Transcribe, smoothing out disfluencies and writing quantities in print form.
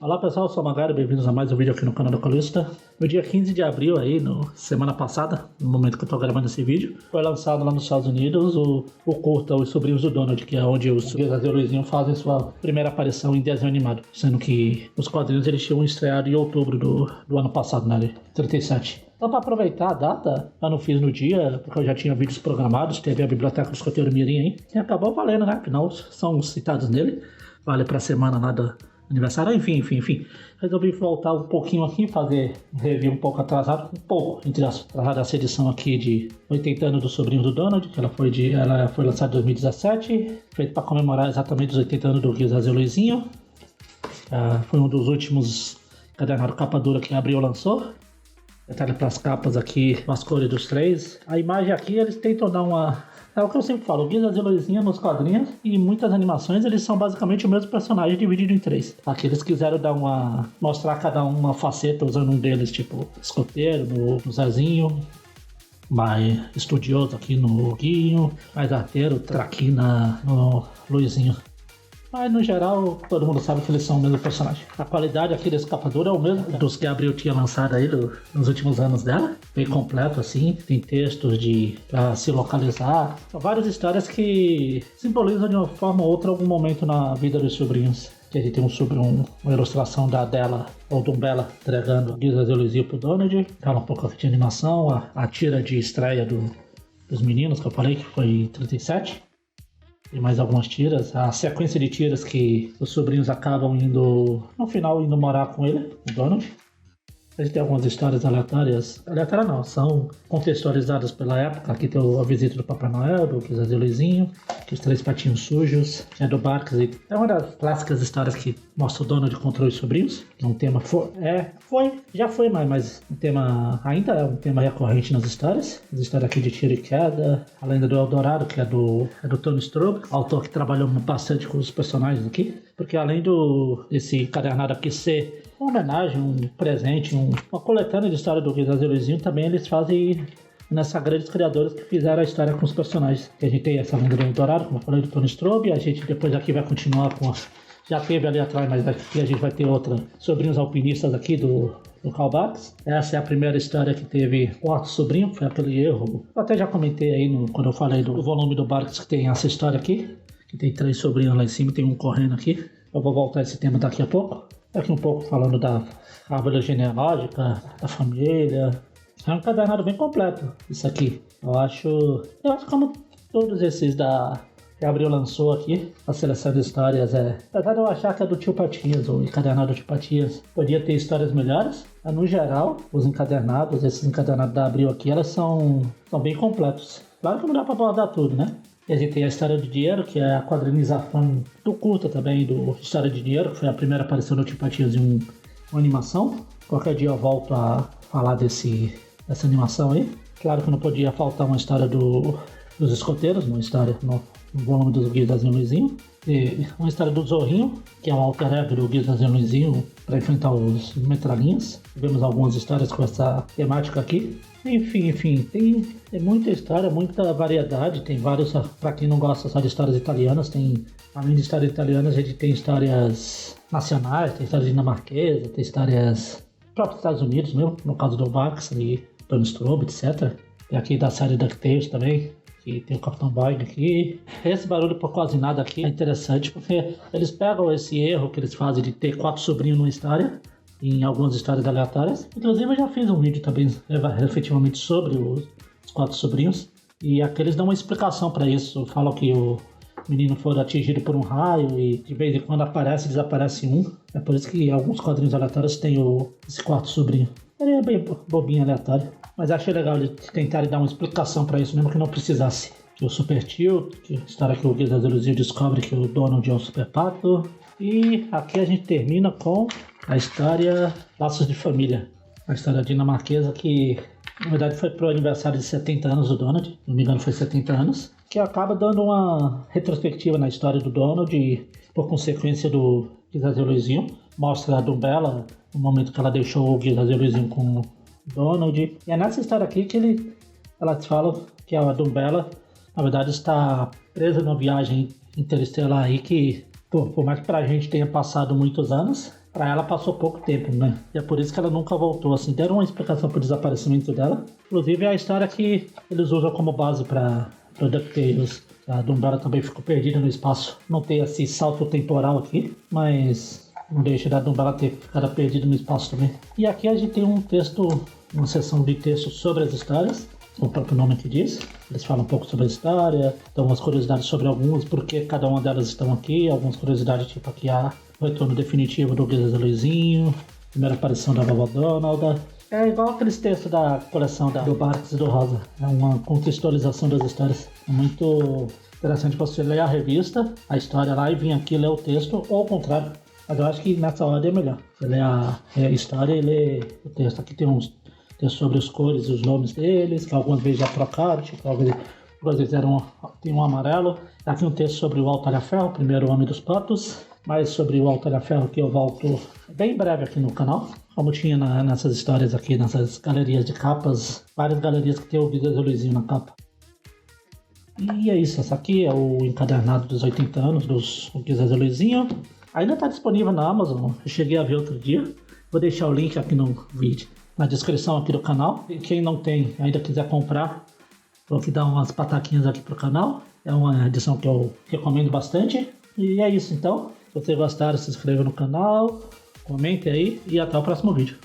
Olá pessoal, eu sou o Magari, bem-vindos a mais um vídeo aqui no canal do Calista. No dia 15 de abril aí, semana passada, no momento que eu tô gravando esse vídeo, foi lançado lá nos Estados Unidos o curta Os Sobrinhos do Donald, que é onde os Guizas e o Luizinho fazem sua primeira aparição em desenho animado, sendo que os quadrinhos eles tinham estreado em outubro do ano passado, né, 37. Então, para aproveitar a data, eu não fiz no dia, porque eu já tinha vídeos programados, teve a Biblioteca do Escoteiro Mirim aí, e acabou valendo, né, afinal são citados nele, vale pra semana lá do aniversário, enfim. Resolvi voltar um pouquinho aqui, fazer um review um pouco atrasado, entre atrasada essa edição aqui de 80 anos dos Sobrinhos do Donald, que ela foi lançada em 2017, feita para comemorar exatamente os 80 anos do Guizas e o Luizinho. Foi um dos últimos cadernados capa dura que a Abril lançou. Detalhe para as capas aqui, as cores dos três. A imagem aqui, eles tentam dar uma... É o que eu sempre falo, o Guizas e Luizinho nos quadrinhos e muitas animações, eles são basicamente o mesmo personagem dividido em três. Aqui eles quiseram mostrar cada uma faceta usando um deles, tipo escoteiro no Zezinho, mais estudioso aqui no Guinho, mais arteiro, traquina no Luizinho. Mas no geral, todo mundo sabe que eles são o mesmo personagem. A qualidade aqui desse capa dura é o mesmo dos que a Abril tinha lançado aí nos últimos anos dela. Bem completo assim, tem textos pra se localizar. São várias histórias que simbolizam de uma forma ou outra algum momento na vida dos sobrinhos. Que a gente tem uma ilustração dela, ou do Bella, entregando Guizas e Luizinho pro Donald. Fala um pouco aqui de animação, a tira de estreia dos meninos que eu falei, que foi em 37. E mais algumas tiras, a sequência de tiras que os sobrinhos acabam no final indo morar com ele, o Donald. A gente tem algumas histórias aleatórias não, são contextualizadas pela época. Aqui tem a visita do Papai Noel, do Guizas e Luizinho, que os três patinhos sujos, é do Barks. É uma das clássicas histórias que mostra o Donald contra os sobrinhos. É um tema, já foi mais, mas ainda é um tema recorrente nas histórias. As histórias aqui de Tiro e Queda, a Lenda do Eldorado, que é do Tony Strobe, autor que trabalhou bastante com os personagens aqui. Porque além desse cadernado aqui ser uma homenagem, um presente, uma coletânea de história do Guizas e Luizinho, também eles fazem nessa grandes criadores que fizeram a história com os personagens. Que a gente tem essa Lenda do Eldorado, como eu falei, do Tony Strobe, a gente depois aqui vai continuar com já teve ali atrás, mas aqui a gente vai ter outra, Sobrinhos Alpinistas aqui do Karl Barks. Essa é a primeira história que teve 4 sobrinhos, foi aquele erro. Eu até já comentei aí quando eu falei do volume do Barks que tem essa história aqui, que tem 3 sobrinhos lá em cima, tem um correndo aqui. Eu vou voltar a esse tema daqui a pouco. Aqui um pouco falando da árvore genealógica, da família. É um cadernado bem completo, isso aqui. Eu acho como todos esses que a Abril lançou aqui, a seleção de histórias apesar de eu achar que é do Tio Patinhas, o encadernado do Tio Patinhas, podia ter histórias melhores, mas no geral, esses encadernados da Abril aqui, elas são bem completos. Claro que não dá pra abordar tudo, né? E a gente tem a História de Dinheiro, que é a quadrinização do curta também, do História de Dinheiro, que foi a primeira aparição do Tio Patinhas em uma animação. Qualquer dia eu volto a falar dessa animação aí. Claro que não podia faltar uma história dos escoteiros, uma história no volume dos Guizas e Luizinho. E uma história do Zorrinho, que é um alter ego do Guizas e Luizinho para enfrentar os metralhinhas. Tivemos algumas histórias com essa temática aqui. Enfim, tem muita história, muita variedade, tem vários, para quem não gosta só de histórias italianas, além de histórias italianas, a gente tem histórias nacionais, tem histórias dinamarquesas, tem histórias próprios Estados Unidos mesmo, no caso do Barks e Tony Strobe, etc. Tem aqui da série DuckTales também, que tem o Capitão Boing aqui. Esse barulho por quase nada aqui é interessante, porque eles pegam esse erro que eles fazem de ter 4 sobrinhos numa história, em algumas histórias aleatórias. Inclusive eu já fiz um vídeo também efetivamente sobre os 4 sobrinhos, e aqueles dão uma explicação para isso. Falam que o menino foi atingido por um raio e de vez em quando desaparece um. É por isso que alguns quadrinhos aleatórios tem esse 4º sobrinho. Ele é bem bobinho, aleatório, mas achei legal eles tentarem dar uma explicação para isso, mesmo que não precisasse. Que o Super Tio, que é a história que o Guizas e Luizinho descobre que o Donald é um super pato. E aqui a gente termina com a história Laços de Família, a história dinamarquesa que na verdade foi pro aniversário de 70 anos do Donald, se não me engano foi 70 anos, que acaba dando uma retrospectiva na história do Donald e por consequência do Guizas e Luizinho. Mostra a Dumbella, no momento que ela deixou o Guizas e Luizinho com o Donald. E é nessa história aqui que elas falam que a Dumbella na verdade está presa numa viagem interestelar aí que por mais que pra gente tenha passado muitos anos, pra ela passou pouco tempo, né? E é por isso que ela nunca voltou, assim. Deram uma explicação pro desaparecimento dela. Inclusive é a história que eles usam como base pra DuckTales. A Dumbella também ficou perdida no espaço. Não tem esse salto temporal aqui, mas não deixa da Dumbella ter ficado perdida no espaço também. E aqui a gente tem um texto, uma seção de texto sobre as histórias. O próprio nome que diz. Eles falam um pouco sobre a história, dão umas curiosidades sobre algumas, porque cada uma delas estão aqui, algumas curiosidades tipo aqui o retorno definitivo do Guisa Luizinho, primeira aparição da Vovó Donald. É igual aqueles textos da coleção do Barks e do Rosa. É uma contextualização das histórias. É muito interessante você ler a revista, a história lá e vir aqui ler o texto, ou ao contrário. Mas eu acho que nessa ordem é melhor. Você lê a história e lê o texto. Aqui tem sobre as cores e os nomes deles, que algumas vezes já trocaram, tipo, algumas vezes tem um amarelo. Aqui um texto sobre o Alto Talhaferro, primeiro Homem dos Patos. Mais sobre o Alto Talhaferro que eu volto bem breve aqui no canal. Como tinha nessas histórias aqui, nessas galerias de capas, várias galerias que tem o Guisa Luizinho na capa. E é isso, essa aqui é o encadernado dos 80 anos dos Guisa Luizinho. Ainda está disponível na Amazon, eu cheguei a ver outro dia. Vou deixar o link aqui no vídeo, na descrição aqui do canal. E quem não tem, ainda quiser comprar, vou aqui dar umas pataquinhas aqui pro canal. É uma edição que eu recomendo bastante. E é isso então. Se vocês gostaram, se inscreva no canal, comente aí e até o próximo vídeo.